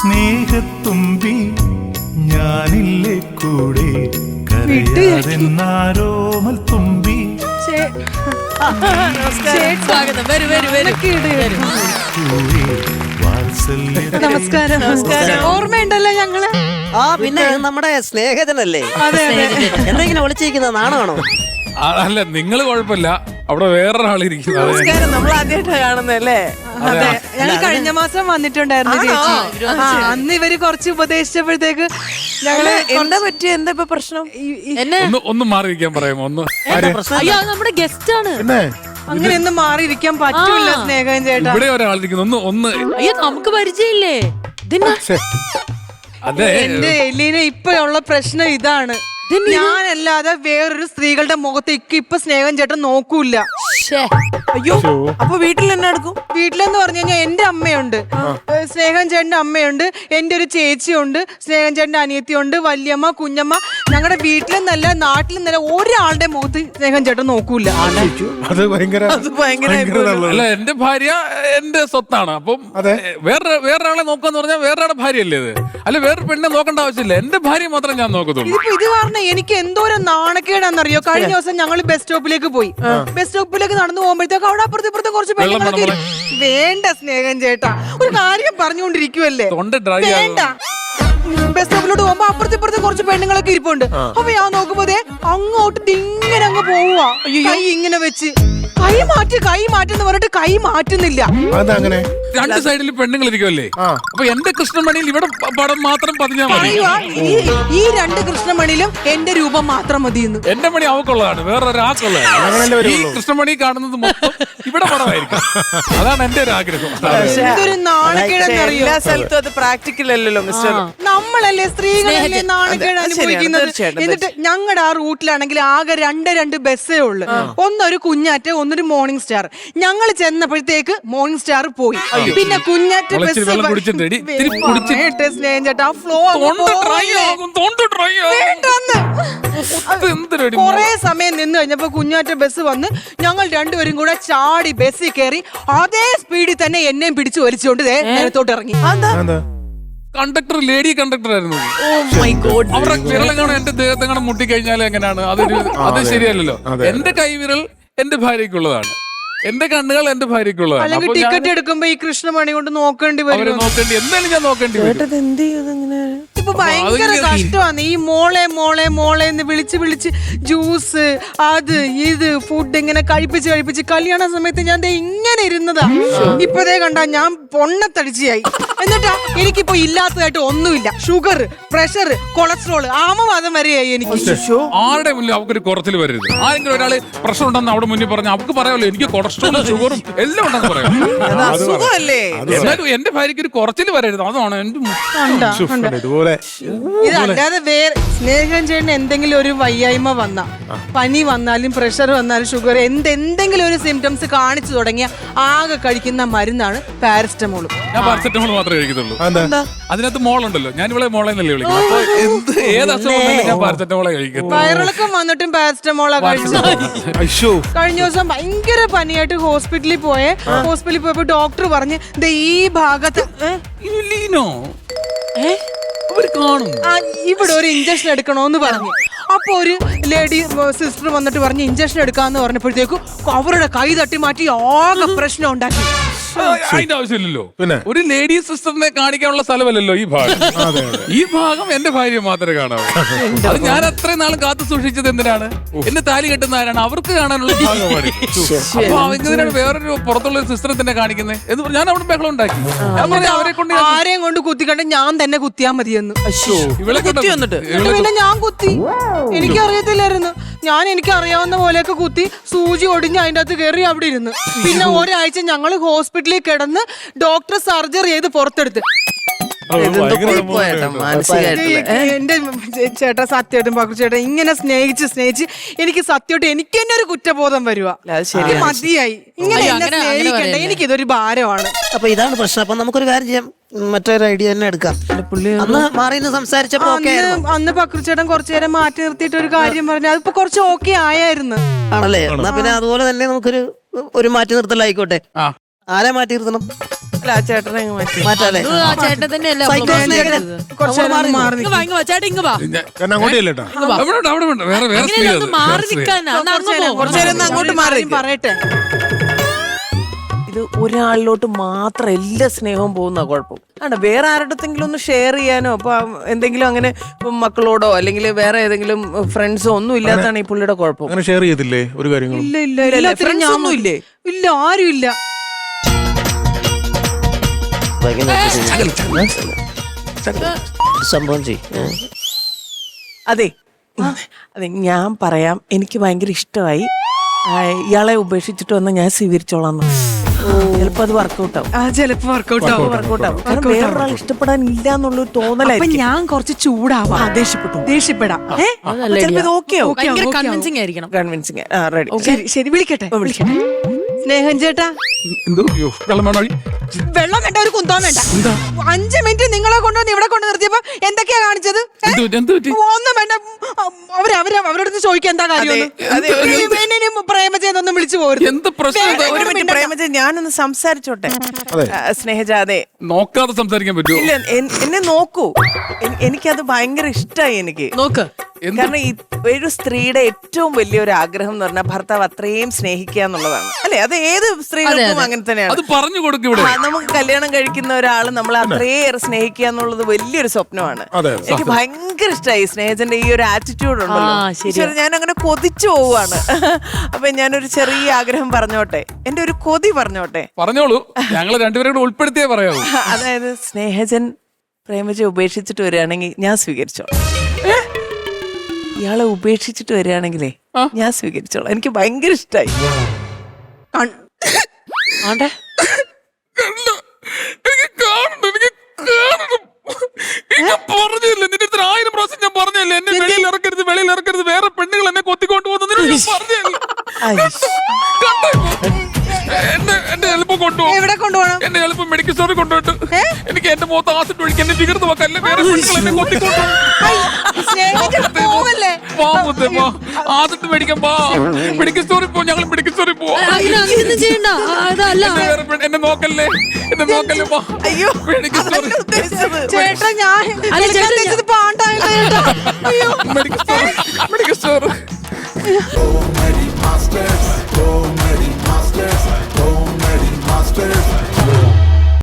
സ്നേഹത്തുമ്പി ഞാനില്ലേ കൂടെ കരയാതെന്നാരോമൽ തുമ്പി. നമസ്കാരം. ഓർമ്മയുണ്ടല്ലോ ഞങ്ങള്? ആ പിന്നെ നമ്മുടെ സ്നേഹിതനല്ലേ? എന്തെങ്കിലും ഒളിച്ചിരിക്കുന്ന നാണമാണോ? അല്ല, നിങ്ങള് കുഴപ്പമില്ല, അവിടെ വേറൊരാളിരിക്കുന്നു. നമ്മൾ ആദ്യമായിട്ടാണ് കാണുന്നല്ലേ? അതെ, ഞങ്ങൾ കഴിഞ്ഞ മാസം വന്നിട്ടുണ്ടായിരുന്നു ചേച്ചി. അന്ന് ഇവര് കുറച്ച് ഉപദേശിച്ചപ്പോഴത്തേക്ക് ഞങ്ങള് എന്താ പറ്റിയ, എന്താ ഇപ്പൊ പ്രശ്നം? ഒന്ന് മാറിയിരിക്കാൻ പറയാമോ? അയ്യോ, നമ്മുടെ ഗസ്റ്റ് ആണ്. അങ്ങനെയൊന്നും മാറിയിരിക്കാൻ പറ്റൂല സ്നേഹം ചേട്ടാ. ഇവിടെ ഒരാളിരിക്കുന്നു. ഒന്ന് അയ്യോ, നമുക്ക് പരിചയമില്ലേ? അതെ, എന്റെ എലീന ഇപ്പഴുള്ള പ്രശ്നം ഇതാണ്. ഞാനല്ലാതെ വേറൊരു സ്ത്രീകളുടെ മുഖത്തേക്ക് ഇപ്പൊ സ്നേഹം ചേട്ടൻ നോക്കൂല. അയ്യോ, അപ്പൊ വീട്ടിൽ തന്നെ എടുക്കും? വീട്ടിലെന്ന് പറഞ്ഞു കഴിഞ്ഞാൽ എന്റെ അമ്മയുണ്ട്, സ്നേഹം ചേട്ടന്റെ അമ്മയുണ്ട്, എന്റെ ഒരു ചേച്ചിയുണ്ട്, സ്നേഹം ചേട്ടന്റെ അനിയത്തിയുണ്ട്, വല്യമ്മ, കുഞ്ഞമ്മ. ഞങ്ങളുടെ വീട്ടിലെന്നല്ല നാട്ടിലെന്നല്ല ഒരാളുടെ മുഖത്ത് സ്നേഹം ചേട്ടൻ നോക്കൂല. അത് ഭയങ്കര അല്ല, എന്റെ ഭാര്യ എന്റെ സ്വത്താണ്. അപ്പം വേറൊരാളെ നോക്കാന്ന് പറഞ്ഞാൽ വേറൊരാളുടെ ഭാര്യയല്ലേ ഇത്? അല്ല, വേറൊരു പെണ്ണെ നോക്കേണ്ട ആവശ്യമില്ല, എന്റെ ഭാര്യ മാത്രം ഞാൻ നോക്കത്തുള്ളൂ. ഇതിപ്പോ ഇത് കാരണം എനിക്ക് എന്തോരം നാണക്കേടാന്നറിയോ? കഴിഞ്ഞ ദിവസം ഞങ്ങൾ ബസ് സ്റ്റോപ്പിലേക്ക് പോയി. ബസ് സ്റ്റോപ്പിലേക്ക് നടന്നു പോകുമ്പോഴത്തേക്ക് അവിടെ അപ്പുറത്ത് കുറച്ച് പെണ്ണുങ്ങളൊക്കെ. വേണ്ട സ്നേഹം ചേട്ടാ, ഒരു കാര്യം പറഞ്ഞുകൊണ്ടിരിക്കുവല്ലേ, വേണ്ട. ബസ് സ്റ്റോപ്പിലോട്ട് പോകുമ്പോ അപ്പുറത്ത് കുറച്ച് പെണ്ണുങ്ങളൊക്കെ ഇരിപ്പുണ്ട്. അപ്പൊ ഞാൻ നോക്കുമ്പോ അങ്ങോട്ട് ഇങ്ങനെ അങ്ങ് പോവുക, കൈ ഇങ്ങനെ വെച്ച്. കൈ മാറ്റെന്ന് പറഞ്ഞിട്ട് കൈ മാറ്റുന്നില്ല. അതങ്ങനെ രണ്ട് സൈഡിൽ പെണ്ണുങ്ങൾ ഇരിക്കുമല്ലേ? അപ്പൊ എന്റെ കൃഷ്ണമണിയിൽ ഇവിടെ പടം മാത്രം പതിഞ്ഞാൽ മതി. ഈ രണ്ട് കൃഷ്ണമണിയിലും എന്റെ രൂപം മാത്രം മതിയെന്ന്. എന്റെ മണി അവക്കുള്ളതാണ്, വേറൊരാൾക്കുള്ളതാണ്. ഈ കൃഷ്ണമണി കാണുന്നത് മൊത്തം ഇവിടെ പടമായിരിക്കും. അതാണ് എന്റെ ഒരു ആഗ്രഹം. ഇതൊരു നാണക്കേടെന്നറിയോ? എല്ലാ സ്ഥലത്തും അത് പ്രാക്ടിക്കൽ അല്ലല്ലോ മിസ്റ്റർ. നമ്മളല്ലേ സ്ത്രീകളല്ലേ നാണക്കേട് അനുഭവിക്കുന്നത്. എന്നിട്ട് ഞങ്ങളുടെ ആ റൂട്ടിലാണെങ്കിൽ ആകെ രണ്ട് ബസ്സേ ഉള്ളു. ഒന്നൊരു കുഞ്ഞാറ്റ, ഒന്നൊരു മോർണിംഗ് സ്റ്റാർ. ഞങ്ങൾ ചെന്നപ്പോഴത്തേക്ക് മോർണിംഗ് സ്റ്റാർ പോയി. പിന്നെ കുഞ്ഞാറ്റ ബസ് സ്നേഹം ചേട്ടാ ഫ്ലോ കൊറേ സമയം നിന്ന് കഴിഞ്ഞപ്പോ കുഞ്ഞാറ്റ ബസ് വന്ന് ഞങ്ങൾ രണ്ടുപേരും കൂടെ ചാടി ബസ്സിൽ കയറി അതേ സ്പീഡിൽ തന്നെ എന്നെയും പിടിച്ചു വലിച്ചുകൊണ്ട് നേരത്തോട്ട് ഇറങ്ങി. കണ്ടക്ടർ ലേഡി കണ്ടക്ടർ ആയിരുന്നു. അവരുടെ വിരലെങ്ങാണ് എന്റെ ദേഹത്തെങ്ങാണ് മുട്ടിക്കഴിഞ്ഞാൽ എങ്ങനെയാണ്? അത് ശരിയല്ലല്ലോ. എന്റെ കൈവിരൽ എന്റെ ഭാര്യക്കുള്ളതാണ്, എന്റെ കണ്ണുകൾ എന്റെ ഭാര്യക്കുള്ളതാണ്. അല്ലെങ്കിൽ ടിക്കറ്റ് എടുക്കുമ്പോ ഈ കൃഷ്ണമണി കൊണ്ട് നോക്കേണ്ടി വരും. എന്തായാലും ഞാൻ നോക്കേണ്ടി വരും. ഇപ്പൊ ഭയങ്കര കഷ്ടമാണ്. ഈ മോളെ എന്ന് വിളിച്ച് ജ്യൂസ് അത് ഇത് ഫുഡ് ഇങ്ങനെ കഴിപ്പിച്ച് കല്യാണ സമയത്ത് ഞാൻ ഇങ്ങനെ ഇരുന്നതാ. ഇപ്പതേ കണ്ടാ ഞാൻ പൊണ്ണത്തടിച്ചായി. എന്നിട്ടാ എനിക്കിപ്പോ ഇല്ലാത്തതായിട്ട് ഒന്നുമില്ല. ഷുഗർ, പ്രഷർ, കൊളസ്ട്രോള്, ആമവാദം വരെയായി എനിക്ക്. ആരുടെ മുന്നിൽ അവക്കൊരു കുറച്ചിൽ വരരുത്. ആരെങ്കിലും ഒരാള് പ്രശ്നം ഉണ്ടെന്ന് അവിടെ മുന്നിൽ പറഞ്ഞാൽ അവർക്ക് പറയാമല്ലോ, എനിക്ക് കൊളസ്ട്രോളും ഷുഗറും എല്ലാം ഉണ്ടെന്ന് പറയാം. എന്നാലും എന്റെ ഭാര്യക്ക് ഒരു കുറച്ചിൽ വരരുത്, അതാണ് എന്റെ ഇതുപോലെ. ഇതല്ലാതെ വേറെ സ്നേഹം ചെയ്യുന്ന എന്തെങ്കിലും ഒരു വയ്യായ്മ വന്ന, പനി വന്നാലും പ്രഷർ വന്നാലും ഷുഗർ എന്തെങ്കിലും ഒരു സിംറ്റംസ് കാണിച്ചു തുടങ്ങിയ ആകെ കഴിക്കുന്ന മരുന്നാണ് പാരസ്റ്റമോൾ. ഞാൻ പാരസെറ്റമോൾ മാത്രമേ കഴിക്കത്തുള്ളൂ. അതിനകത്ത് മോളുണ്ടല്ലോ, ഞാൻ ഇവിടെ മോളെ എന്നല്ലേ വിളിക്കുന്നത്. അപ്പൊ ഏത് അസുഖം ഞാൻ പാരസെറ്റമോളെ കഴിക്കും. വയറിളക്കം വന്നിട്ടും പാരസ്റ്റമോളാ കഴിച്ചത്. കഴിഞ്ഞ ദിവസം ഭയങ്കര പനിയായിട്ട് ഹോസ്പിറ്റലിൽ പോയപ്പോ ഡോക്ടർ പറഞ്ഞ് ഈ ഭാഗത്ത് ഇവിടെ ഒരു ഇഞ്ചക്ഷൻ എടുക്കണോന്ന് പറഞ്ഞു. അപ്പൊ ഒരു ലേഡി സിസ്റ്റർ വന്നിട്ട് പറഞ്ഞ് ഇഞ്ചക്ഷൻ എടുക്കാന്ന് പറഞ്ഞപ്പോഴത്തേക്കും അവരുടെ കൈ തട്ടി മാറ്റി ആകെ പ്രശ്നം ഉണ്ടാക്കി. അതിന്റെ ആവശ്യമില്ലല്ലോ. ഒരു ലേഡി സിസ്റ്ററിനെ കാണിക്കാനുള്ള സ്ഥലമല്ലല്ലോ ഈ ഭാഗം. ഈ ഭാഗം എന്റെ ഭാര്യ മാത്രമേ കാണാവൂ. അത് ഞാൻ അത്രയും നാളും കാത്തു സൂക്ഷിച്ചത് എന്തിനാണ്? എന്റെ താലി കെട്ടുന്ന ആരാണ്? അവർക്ക് കാണാനുള്ള ഭാഗമാണ്. അപ്പൊ എന്തിനാണ് വേറൊരു പുറത്തുള്ള ഒരു സിസ്റ്ററെ തന്നെ കാണിക്കുന്നത് എന്ന് പറഞ്ഞാൽ ഞാൻ അവിടെ ബഹളം ഉണ്ടാക്കി. ഞാൻ പറഞ്ഞു അവരെ കൊണ്ട് ആരെയും കൊണ്ട് കുത്തിക്കണ്ട, ഞാൻ തന്നെ കുത്തിയാ മതിയെന്ന്. ഇവളെ കുത്തി വന്നിട്ട് പിന്നെ ഞാൻ കുത്തി. എനിക്കറിയത്തില്ലായിരുന്നു. എനിക്ക് അറിയാവുന്ന പോലെയൊക്കെ കുത്തി സൂചി ഒടിഞ്ഞ് അതിന്റെ അകത്ത് കയറി അവിടെ ഇരുന്ന്. പിന്നെ ഒരാഴ്ച ഞങ്ങള് ഹോസ്പിറ്റലിൽ കിടന്ന് ഡോക്ടർ സർജറി ചെയ്ത് പുറത്തെടുത്ത്. എന്റെ ചേട്ടാ സത്യമായിട്ടും പകർച്ചേട്ടാ ഇങ്ങനെ സ്നേഹിച്ച് എനിക്ക് സത്യമായിട്ട് എനിക്ക് തന്നെ ഒരു കുറ്റബോധം വരുവാ. മതിയായി ഇങ്ങനെ എന്നെ സ്നേഹിക്കണ്ട, എനിക്കിതൊരു ഭാരമാണ്. അപ്പൊ ഇതാണ് പ്രശ്നം. അപ്പൊ നമുക്കൊരു കാര്യം ചെയ്യാം, മറ്റൊരു ഐഡിയ തന്നെ എടുക്കാം. അന്ന് മാറിന്ന് സംസാരിച്ചപ്പോ അന്ന് പക്രുച്ചേട്ടൻ കുറച്ചു നേരം മാറ്റി നിർത്തിയിട്ട് ഒരു കാര്യം പറഞ്ഞു. അതിപ്പോ കുറച്ച് ഓക്കെ ആയായിരുന്നു. ആണല്ലേ? എന്നാ പിന്നെ അതുപോലെ തന്നെ നമുക്കൊരു മാറ്റി നിർത്തലായിക്കോട്ടെ. ആരെ മാറ്റി നിർത്തണം? ഇല്ല, ആ ചേട്ടനെ അങ്ങ് മാറ്റി. മാറ്റാല്ലേ ഇത് ആ ചേട്ടൻ തന്നെയല്ലേ സൈക്കോ സ്നേഹിതൻ. കുറച്ച് നേരം മാറി മാറി ഇങ്ങ് വാ, ഇങ്ങ് വാ, ചേട്ടാ ഇങ്ങ് വാ. കാരണം അങ്ങോട്ടേ അല്ലേട്ടാ അവിടെ വേണ്ട വേറെ വേറെ ഇങ്ങനെയല്ല, സ്ത്രീ ഒന്ന് മാറി നിൽക്കാനാ ഒന്ന് അങ്ങ് പോ. കുറച്ച് നേരം ഒന്ന് അങ്ങോട്ട് മാറി നിൽക്ക്. പറയട്ടെ. ഇത് ഒരാളിലോട്ട് മാത്രം എല്ലാ സ്നേഹവും പോകുന്ന കുഴപ്പം ആണ്. വേറെ ആരുടെങ്കിലും ഒന്ന് ഷെയർ ചെയ്യാനോ അപ്പൊ എന്തെങ്കിലും അങ്ങനെ ഇപ്പം മക്കളോടോ അല്ലെങ്കിൽ വേറെ ഏതെങ്കിലും ഫ്രണ്ട്സോ ഒന്നും ഇല്ലാത്തതാണ് ഈ പുള്ളിയുടെ കുഴപ്പം. അങ്ങനെ ഷെയർ ചെയ്തില്ലേ ഒരു കാര്യങ്ങളും? ഇല്ല ഇല്ല എല്ലാത്തിനും friends ഞാൻ ഒന്നും ഇല്ലേ? ഇല്ല, ആരും ഇല്ല. സംഭവം ചെയ്യും. അതെ അതെ ഞാൻ പറയാം, എനിക്ക് ഭയങ്കര ഇഷ്ടമായി. ഇയാളെ ഉപേക്ഷിച്ചിട്ട് വന്ന് ഞാൻ സ്വീകരിച്ചോളാം. ചിലപ്പോ അത് വർക്കൗട്ട് ആവും. ആ ചിലപ്പോ വർക്കൗട്ട് ആവും. വർക്കൗട്ട് ആവും. കാരണം വേറൊരാൾ ഇഷ്ടപ്പെടാൻ ഇല്ല എന്നുള്ളൊരു അപ്പൊ തോന്നലായിരിക്കും. ഞാൻ കുറച്ച് ചൂടാവാം. ദേഷ്യപ്പെടാം. ചിലപ്പോ ഇത് ഓക്കെ ആവും. ഭയങ്കര കൺവിൻസിങ് ആയിരിക്കണം. കൺവിൻസിങ്. റെഡി. ശരി ശരി, വിളിക്കട്ടെ. സ്നേഹം ചേട്ടാ, എന്തോ അയ്യോ വെള്ളം വേണോ? വെള്ളം വേണ്ട, ഒരു കുന്തോ വേണ്ട. 5 മിനിറ്റ് നിങ്ങളെ കൊണ്ടുവന്ന് ഇവിടെ കൊണ്ട് നിർത്തിയപ്പോ എന്തൊക്കെയാ കാണിച്ചത്? എന്ത് പറ്റി? ഒന്നും വേണ്ട. അവരോട് ചോദിക്കാൻ എന്താ കാര്യം? പ്രേമചേതൊന്നും വിളിച്ചു പോരുത്. എന്ത് പ്രശ്നം ഇത്? ഒരു മിനിറ്റ് പ്രേമജ, ഞാനൊന്ന് സംസാരിച്ചോട്ടെ. സ്നേഹജ, അതെ നോക്കാതെ സംസാരിക്കാൻ പറ്റുമോ? ഇല്ല, എന്നെ നോക്കൂ. എനിക്കത് ഭയങ്കര ഇഷ്ടമായി. എനിക്ക് നോക്ക്, കാരണം ഒരു സ്ത്രീയുടെ ഏറ്റവും വലിയൊരു ആഗ്രഹം എന്ന് പറഞ്ഞാൽ ഭർത്താവ് അത്രയും സ്നേഹിക്കുക എന്നുള്ളതാണ്, അല്ലെ? അത് ഏത് സ്ത്രീകൾക്കും അങ്ങനെ അത് തന്നെയാണ്. പറഞ്ഞു കൊടുക്കും ഇവിടെ. നമുക്ക് കല്യാണം കഴിക്കുന്ന ഒരാൾ നമ്മൾ അത്രയേറെ സ്നേഹിക്കുക എന്നുള്ളത് വലിയൊരു സ്വപ്നമാണ്. എനിക്ക് ഭയങ്കര ഇഷ്ടമായി സ്നേഹത്തിന്റെ ഈ ഒരു ആറ്റിറ്റ്യൂഡ് ഉണ്ടല്ലോ. ശരി, ഞാൻ അങ്ങനെ കൊതിച്ചു പോവാണ്. അപ്പൊ ഞാനൊരു ചെറിയ ആഗ്രഹം പറഞ്ഞോട്ടെ, എന്റെ ഒരു കൊതി പറഞ്ഞോട്ടെ. പറഞ്ഞോളൂ, ഞങ്ങൾ രണ്ടുപേരും കൂടെ ഉൾപ്പെടുത്തിയേ പറയാവൂ. അതായത് സ്നേഹജൻ പ്രേമജ ഉപേക്ഷിച്ചിട്ട് വരികയാണെങ്കിൽ ഞാൻ സ്വീകരിച്ചോളാം. ഇയാളെ ഉപേക്ഷിച്ചിട്ട് വരികയാണെങ്കിലേ ഞാൻ സ്വീകരിച്ചോളാം. എനിക്ക് ഭയങ്കര ഇഷ്ടമായി. ആണ്ടെ എനിക്ക് കാണണം, എനിക്ക് കാണണം. ഞാൻ പറഞ്ഞില്ലേ നിന്റെ അടുത്ത് 1000 പ്രാവശ്യം ഞാൻ പറഞ്ഞല്ലേ എന്നെ വെളിയിൽ ഇറക്കരുത്, വെളിയിൽ ഇറക്കരുത്, വേറെ പെണ്ണുകൾ എന്നെ കൊത്തിക്കൊണ്ട് പോകുന്നു പറഞ്ഞല്ലേ. എന്റെ എളുപ്പം കൊണ്ടുപോകും. എവിടെ കൊണ്ടുപോകണം? എന്നെ എളുപ്പം മെഡിക്കൽ സ്റ്റോറിൽ കൊണ്ടുപോയിട്ട് എനിക്ക് എന്റെ മുഖത്ത് ആസിഡ് ഒഴിക്കും, എന്നെ വികൃത വെക്കല്ലേ, വേറെ പെണ്ണുകൾ എന്നെ കൊത്തിക്കൊണ്ട് ആസിഡ് മേടിക്കാൻ പാ. മെഡിക്കൽ സ്റ്റോറിൽ പോ, ഞങ്ങൾ മെഡിക്കൽ സ്റ്റോറിൽ പോവാം. അങ്ങനെയൊന്നും ചെയ്യണ്ട. അതല്ല, എന്നെ നോക്കല്ലേ, എന്നെ നോക്കല്ലേ പാ. അയ്യോ, മെഡിക്കൽ സ്റ്റോറിൽ ഉദ്ദേശിച്ചത് ചേട്ടാ, ഞാൻ മെഡിക്കൽ സ്റ്റോർ